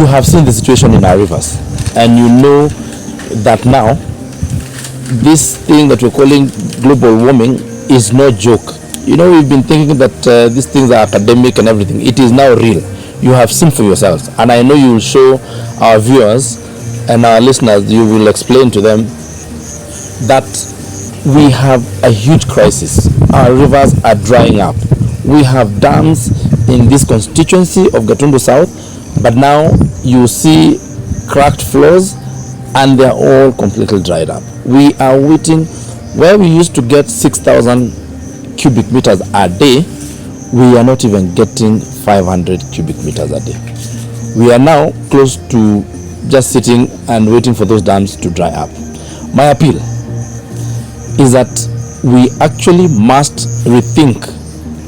you have seen the situation in our rivers, and you know that now this thing that we're calling global warming is no joke. You know, we've been thinking that these things are academic and everything. It is now real. You have seen for yourselves, and I know you will show our viewers and our listeners, you will explain to them that we have a huge crisis. Our rivers are drying up. We have dams in this constituency of Gatundu South, but now you see cracked floors and they're all completely dried up. We are waiting. Where we used to get 6,000 cubic meters a day, we are not even getting 500 cubic meters a day. We are now close to just sitting and waiting for those dams to dry up. My appeal is that we actually must rethink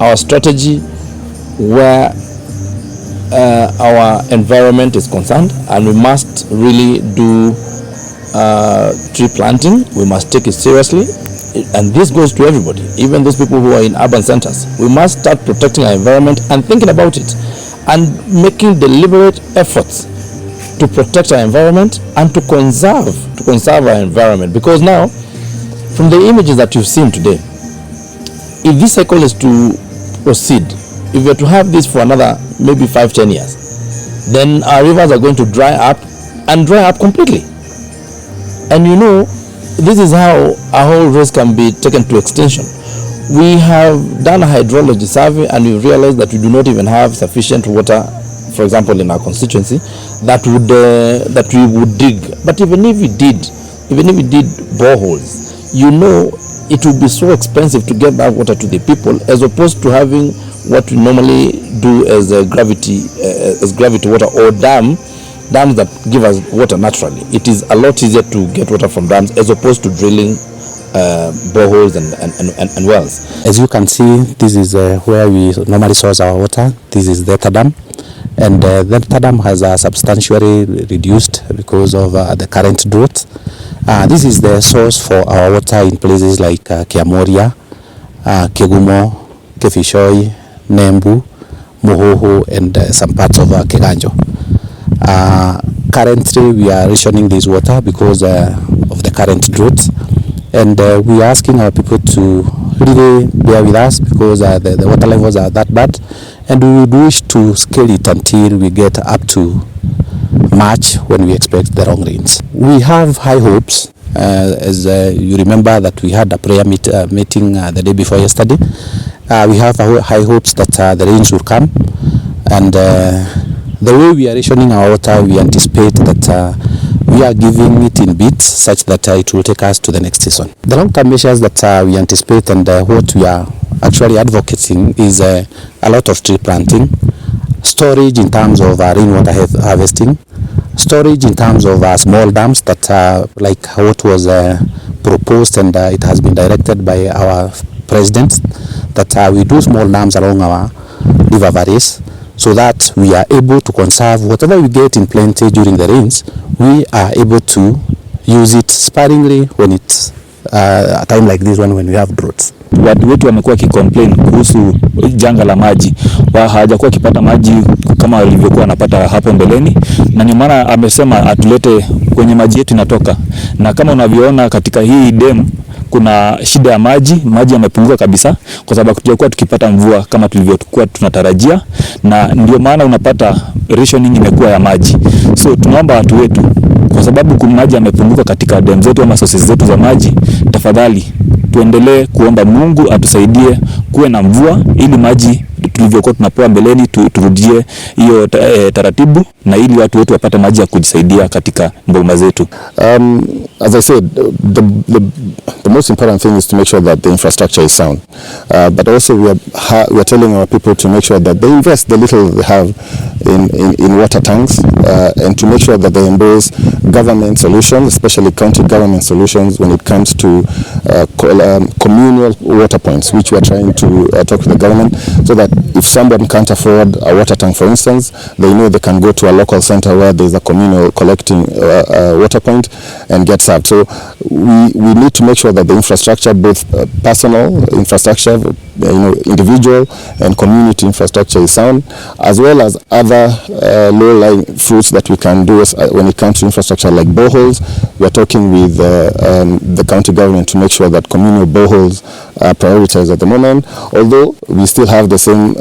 our strategy where our environment is concerned, and we must really do tree planting. We must take it seriously, and this goes to everybody, even those people who are in urban centers. We must start protecting our environment and thinking about it and making deliberate efforts to protect our environment and to conserve our environment. Because now, from the images that you've seen today, if this cycle is to proceed, if we are to have this for another maybe 5-10 years, then our rivers are going to dry up and dry up completely. And you know, this is how a whole race can be taken to extinction. We have done a hydrology survey and we realized that we do not even have sufficient water, for example, in our constituency, that we would dig. But even if we did boreholes, you know, it would be so expensive to get that water to the people, as opposed to having what we normally do as gravity water, or dams that give us water naturally. It is a lot easier to get water from dams as opposed to drilling boreholes and wells. As you can see, this is where we normally source our water. This is the dam, and the dam has substantially reduced because of the current drought. This is the source for our water in places like Kiamoria, Kegumo, Kefishoi, Nembu, Mohoho, and some parts of Keganjo. Currently, we are rationing this water because of the current drought, and we are asking our people to really bear with us because the water levels are that bad, and we would wish to scale it until we get up to March, when we expect the long rains. We have high hopes, as you remember that we had a prayer meeting the day before yesterday. We have high hopes that the rains will come, and the way we are rationing our water, we anticipate that we are giving it in bits such that it will take us to the next season. The long-term measures that we anticipate and what we are actually advocating is a lot of tree planting, storage in terms of rainwater harvesting, storage in terms of small dams that like what was proposed, and it has been directed by our president, that we do small dams along our river valleys, so that we are able to conserve whatever we get in plenty during the rains. We are able to use it sparingly when it's a time like this one, when we have droughts. Watu wetu wamekuwa wakicomplain kuhusu janga la maji, hawajakuwa wakipata maji kama walivyokuwa wanapata hapo mbeleni, na ni maana amesema atulete kwenye maji yetu inatoka. Na kama unavyoona katika hii dam kuna shida ya maji yamepungua kabisa, kwa sababu hatujakuwa tukipata mvua kama tulivyokuwa tunatarajia, na ndio maana unapata rationing imekuwa ya maji. So tunaomba watu wetu, kwa sababu maji yamepunguka katika dam zetu ama sources zetu za maji, tafadhali tuendelee kuomba Mungu atusaidie kuwe na mvua, ili maji tulivyokuwa tunapewa mbeleni turudie hiyo taratibu, na ili watu wetu wapate maji ya kujisaidia katika mboma zetu. As I said, the most important thing is to make sure that the infrastructure is sound, but also we are telling our people to make sure that they invest the little they have in water tanks, and to make sure that they embrace government solutions, especially county government solutions, when it comes to communal water points, which we are trying to talk to the government, so that if someone can't afford a water tank, for instance, they know they can go to a local center where there's a communal collecting water point and get served. So we need to make sure that the infrastructure, both personal infrastructure, individual and community infrastructure is sound, as well as other low-lying fruits that we can do when it comes to infrastructure like boreholes. We are talking with the county government to make sure that communal boreholes are prioritized at the moment, although we still have the same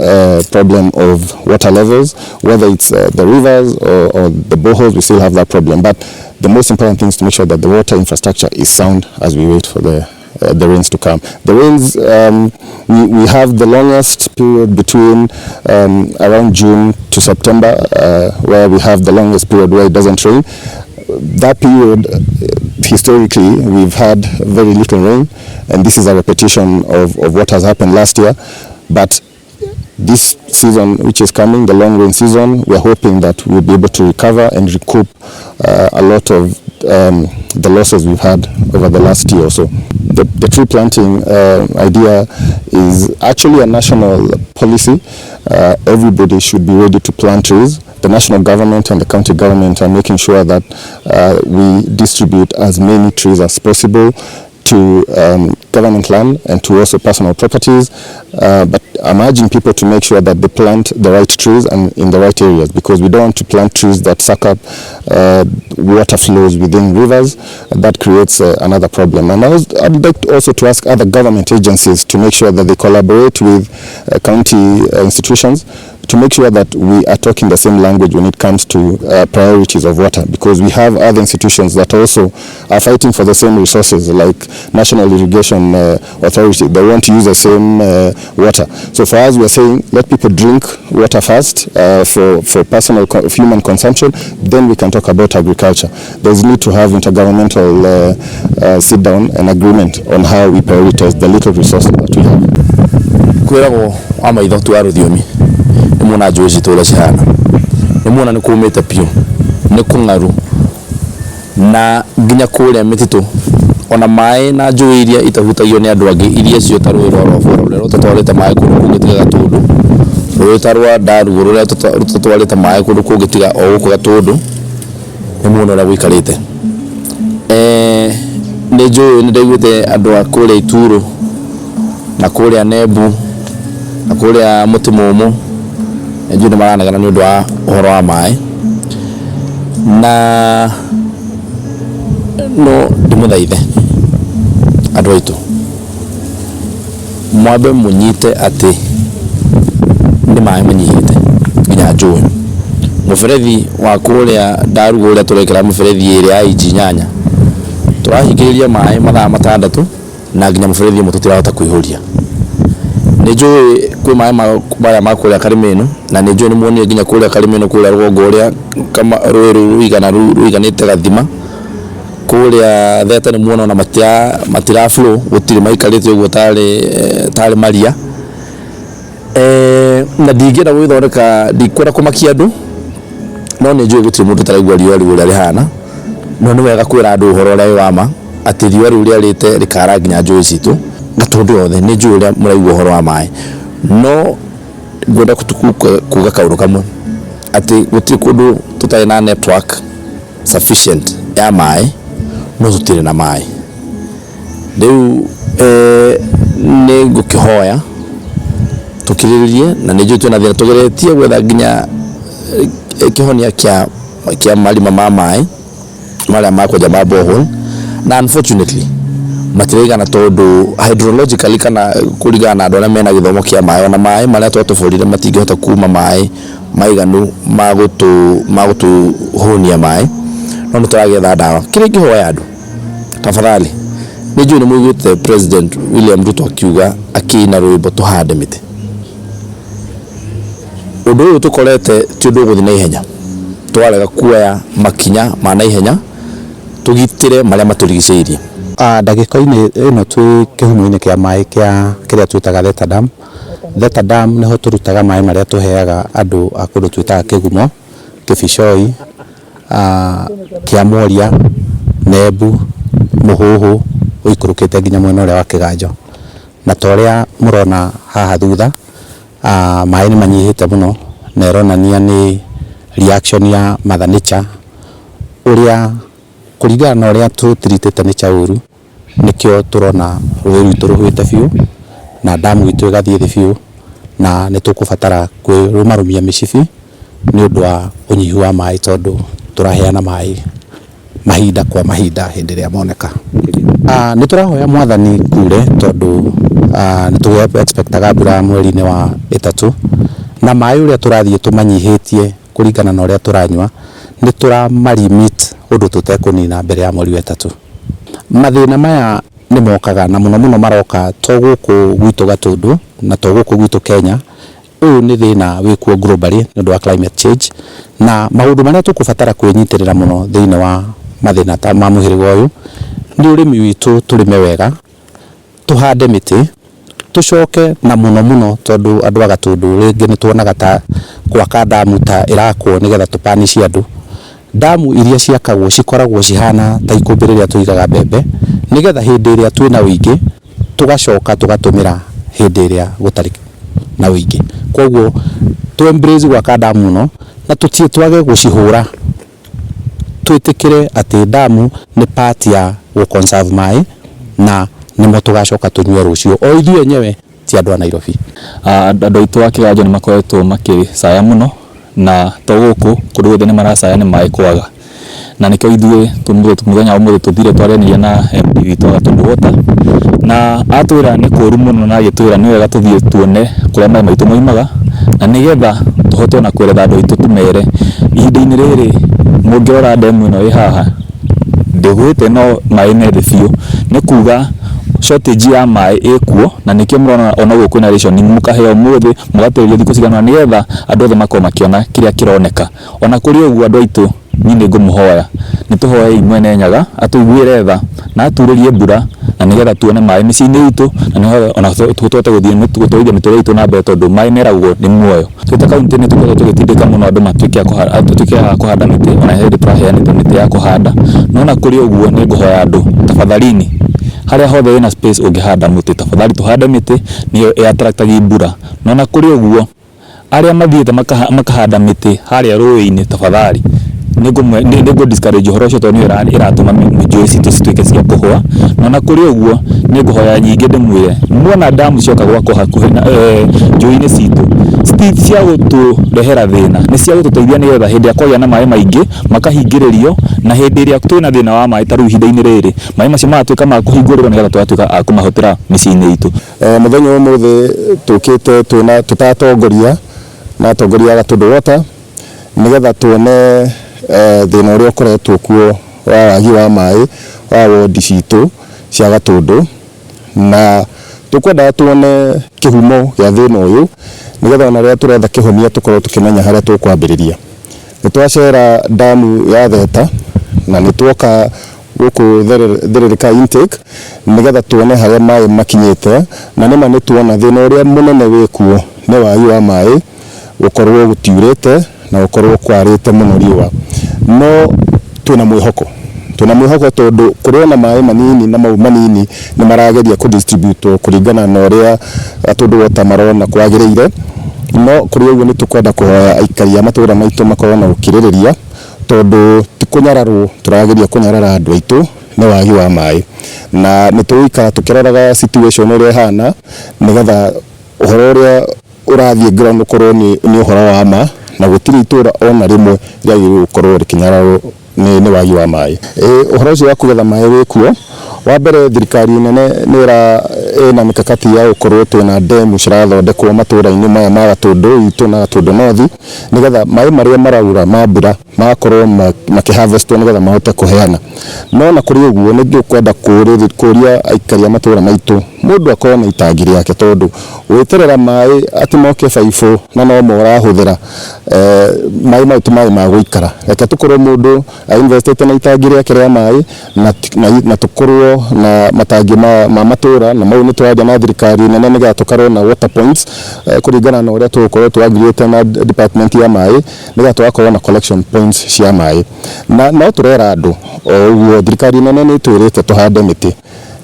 problem of water levels, whether it's the rivers or the boreholes, we still have that problem. But the most important thing is to make sure that the water infrastructure is sound as we wait for the rains to come. The rains, we have the longest period between around June to September, where we have the longest period where it doesn't rain. That period, historically, we've had very little rain, and this is a repetition of what has happened last year. But this season, which is coming, the long rain season, we're hoping that we'll be able to recover and recoup a lot of the losses we've had over the last year or so. The tree planting idea is actually a national policy. Everybody should be ready to plant trees. The national government and the county government are making sure that we distribute as many trees as possible to government land and to also personal properties, but I'm urging people to make sure that they plant the right trees and in the right areas, because we don't want to plant trees that suck up water flows within rivers. That creates another problem. And I'd like also to ask other government agencies to make sure that they collaborate with county institutions to make sure that we are talking the same language when it comes to priorities of water, because we have other institutions that also are fighting for the same resources, like National Irrigation Authority. They want to use the same water. So for us, we are saying let people drink water first for personal human consumption, then we can talk about agriculture. There's need to have intergovernmental sit down and agreement on how we prioritize the little resources that we have. Kwirago ama ithotu arudhiomi nimuna joji tola chana nimuna nikumeta pio nikungaru na ginya kule mitito ona mai na njui iria itahutagio ni andu angi iria cio tarwe roro tutwarite mai kundu kungitiga Gatundu rwe tarwa daru rure tutwarite mai kundu kungitiga o guku Gatundu nimuna na gwikarite ni njui ni ndaiguite andu akule Ituro na kule Nebu na kule Mutembei njui ni maranagana ni undu wa uhoro wa mai na no ndimuthaithe andu aitu mwambe munyite ati ni mai manyihite nginya njui muferethi wa kuria ndarugo uria turekera muferethi iri ya ijinyanya turahingiriria mai mathaa matandatu na nginya muferethi mu tutirahota kuihuria ni njui kwi mai maya makuria Karimeno na ni njui ni muonie nginya kuria Karimeno kuria rugongo uria kama rweru ruiganite gathima kuria theta ni muona na matira flow gutiri maikarite uguo tari maria na ndigera gwithondeka ndikwenda kumakia andu no ni njui gutiri mundu taraigua riũa riu rihana no ni wega kwira andu uhoro uria wama ati riũa riu riarite rikara nginya njui citu Gatundu yothe ni njui uria muraigua uhoro wa mai no ngwenda kuga kaundu kamwe ati gutiri kundu tutari na network sufficient ya mai no tutire na mai riu ni ngukihoya tukiririe na ni njui twina thina tugeretie gwetha nginya kihonia kia marima ma mai maria makwenja ma borehole na unfortunately matirigana tondu hydrologically kana kurigana na andu aria mena githomo kia mai ona mai maria twatubũrire matingihota kuma mai maiganu magutu hunia mai no nituragetha ndawa kiria ingihoya andu tafadhali ni njui ni muiguite President William Ruto akiuga akina rwimbo tuhande miti undu uyu tukorete ti undu guthi na ihenya twarega kuoya makinya ma na ihenya tugitire maria maturigiceirie ndagika-ini ino twi kihumo-ini kia mai kiria twitaga Theta Dam niho turutaga mai maria tuheaga andu a kundu twitaga Kigumo, Kibicoi, Kiamoria, Nebu, Muhuhu uikurukite nginya mwena uria wa Kiganjo na toria murona haha thutha maĩ nĩ manyihĩte mũno na ĩronania nĩ reaction ya mother nature ũrĩa kũringana na ũrĩa tũtiritĩte nature ũru nĩkĩo tũrona rũĩ rwitũ rũhũĩte biũ na damu itũ ĩgathiĩ thĩ biũ na nĩ tũkũbatara kwĩrũmarũmia mĩcibi nĩ ũndũ wa ũnyihu wa maĩ tondũ tũraheana maĩ mahinda kwa mahinda hĩndĩ ĩrĩa moneka. Nĩ tũrahoya mwathani kure tondũ nĩ tũgĩ expectaga mbura mweri-inĩ wa ĩtatũ na maĩ ũrĩa tũrathiĩ tũmanyihĩtie kũringana na ũrĩa tũranyua nĩ tũramarimit ũndũ tũtekũnina mbere ya mweri wa ĩtatũ. Mathĩna maya nĩ mokaga na mũno maroka to gũkũ gwitũ Gatundu na to gũkũ gwitũ Kenya. Ũyũ nĩ thĩna wĩkuo globally nĩ ũndũ wa climate change na maũndũ marĩa tũkũbatara kwĩnyitĩrĩra mũno thĩinĩ wa mathĩna ta ma mũhĩrĩga ũyũ nĩ ũrĩmi witũ tũrĩme wega, tũhande mĩtĩ, tũcoke na mũno tondũ andũ a Gatundu rĩngĩ nĩ tuonaga ta gwaka damu ta ĩrakwo nĩgetha tũpanici andũ. Damu iria ciakagwo cikoragwo cihana ta ikũmbĩ rĩrĩa tũigaga mbembe nĩgetha hĩndĩ ĩrĩa twĩna ũingĩ tũgacoka tũgatũmĩra hĩndĩ ĩrĩa gũtarĩ na ũingĩ. Koguo tu embrace gwaka damu no na twage gũcihũra, twĩtĩkĩre atĩ damu nĩ part ya gũ-conserve maĩ na nĩmo tũgacoka tũnyue rũciũ o ithuĩ enyewe ti andũ a Nairobi. Andũ aitũ a kĩganjo nĩ makoretwo makĩcaya mũno na to gũkũ kũndũ guothe nĩ maracaya nĩ maĩ kwaga na nĩkĩo ithuĩ mũthenya ũmũthĩ tũthire twaranirie na MP witũ Gatundu Water na atwĩra nĩ kũũru mũno na agĩtwĩra nĩ wega tũthiĩ tuone kũrĩa maĩ maitũ moimaga na nĩgetha tũhote ona kwĩretha andũ aitũ tũmere ihinda-inĩ rĩrĩ mũngĩrora ndemu ĩno ĩ haha ndĩgwĩte no maĩ nĩ thĩ biũ, nĩ kuga shortage ya maĩ ĩkuo na nĩkĩo mũrona ona gũkũ kwĩna ration mũkaheo ũmũthĩ mũgatĩrĩrio thikũ cigana nĩgetha andũ othe makorwo makĩona kĩrĩa kĩroneka. Ona kũrĩ ũguo andũ aitũ niĩ nĩ ngũmũhoya nĩ tũhoei mwene Nyaga atũiguĩre tha na aturĩrie mbura na nĩgetha tuone maĩ mĩciĩ-inĩ itũ na nĩgetha ona tũhote gũthiĩ gũtwarithia mĩtũrĩre itũ na mbere tondũ maĩ meragwo nĩ muoyo. Twĩ ta kauntĩ nĩ tũkoretwo tũgĩtindĩka mũno andũ matuĩke a kũhanda mĩtĩ ona hĩndĩ tũraheanĩte mĩtĩ ya kũhanda no ona kũrĩ ũguo nĩ ngũhoya andũ tafadhalini harĩa hothe wĩna space ũngĩhanda mũtĩ tafadhali tũhande mĩtĩ nĩyo ĩattractaga mbura no ona kũrĩ ũguo arĩa mathiĩte makahanda mĩtĩ harĩa rũĩ-inĩ tafadhali nĩngũ discourage ũhoro ũcio tondũ nĩyo ĩratũma njũĩ citũ cituĩke cia kũhũa no na kũrĩ ũguo nĩ ngũhoya nyingĩ ndĩmwĩre muona damu cioka gwakwo hakuhĩ na njũĩ-inĩ citũ cia gũtũrehera thĩna nĩ cia gũtũteithia nĩgetha hĩndĩ ya kwagĩa na maĩ maingĩ makahingĩrĩrio na hĩndĩ ĩrĩa twĩna thĩna wa maĩ ta rĩu ihinda-inĩ rĩrĩ maĩ macio magatuĩka ma kũhingũrĩrwo nĩgetha tũgatuĩka a kũmahũthĩra mĩciĩ-inĩ itũ. Mũthenya ũmũthĩ tũkĩte tũtatongoria na atongoria a Gatundu Water nĩgetha tuone thĩna ũrĩa ũkoretwo kuo wa wagi wa maĩ wa wondi citũ cia Gatundu na tũkwenda tuone kĩhumo gĩa thĩna ũyũ nĩgetha ona rĩrĩa tũretha kĩhonia tũkorwo tũkĩmenya harĩa tũkwambĩrĩria. Nĩ twacera damu ya Theta na nĩ tuoka gũkũ Thererika intake nĩgetha tuone harĩa maĩ makinyĩte na nĩma nĩ tuona thĩna ũrĩa mũnene wĩkuo nĩ wagi wa maĩ gũkorwo gũtiurĩte na gũkorwo kwarĩte mũno riũa no twĩna mwĩhoko tondũ kũrĩ na maĩ manini na mau manini nĩ marageria kũdistribute kũringana na ũrĩa Gatundu Water marona kwagĩrĩire no kũrĩ ũguo nĩ tũkwenda kũhoya aikari a matũũra maitũ makorwo na ũkirĩrĩria tondũ ti kũnyararwo tũrageria kũnyarara andũ aitũ nĩ wagi wa maĩ na nĩ tũgũikara tũkĩroraga situation ũrĩa ĩhana nĩgetha ũhoro ũrĩa ũrathiĩ ground ũkorwo nĩ ũhoro wa ma na gũtirĩ itũũra ona rĩmwe rĩagĩrĩirwo gũkorwo rĩkĩnyararwo nĩ wagi wa maĩ. Ũhoro ũcio wa kũgetha maĩ wĩkuo wa mbere thirikari nene ĩna mĩkakati ya gũkorwo twĩna ndemu cirathondekwo matũũra-inĩ maya ma Gatundu itũ na Gatundu North nĩgetha maĩ marĩa maraura ma mbura magakorwo makĩharvestwo nĩgetha mahote kũheana no na kũrĩ ũguo nĩ ngũkwenda kũria aikari a matũũra maitũ mũndũ akorwo na itangi rĩake tondũ gwĩterera maĩ atĩ moke baibũ na no mo ũrahũthĩra maĩ mau ti maĩ ma gũikara reke tũkorwo mũndũ ainvestĩte na itangi rĩake rĩa maĩ na tũkorwo na matangi ma matũũra na mau nĩ tũraria na thirikari nene nĩgetha tũkorwo na water points kũringana na ũrĩa tũgũkorwo twagirĩte na department ya maĩ nĩgetha tũgakorwo na collection points cia maĩ na no tũrera andũ o ũguo thirikari nene nĩ twĩrĩte tũhande mĩtĩ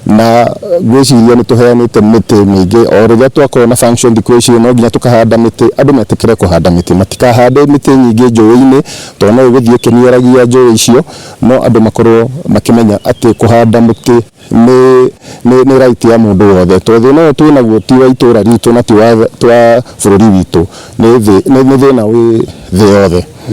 na gwiciria ni tuheanite miti mingi o riria twakorwo na function equation no nginya tukahanda miti andu metikire kuhanda miti matikahande miti nyingi njũĩ-inĩ to no gũthiĩ kĩniaragia njũĩ icio no andu makorwo makimenya ati kuhanda miti ni right ya mundu wothe to no twinaguo ti wa itura ritu na ti wa bururi witu ni thina wi thi yothe.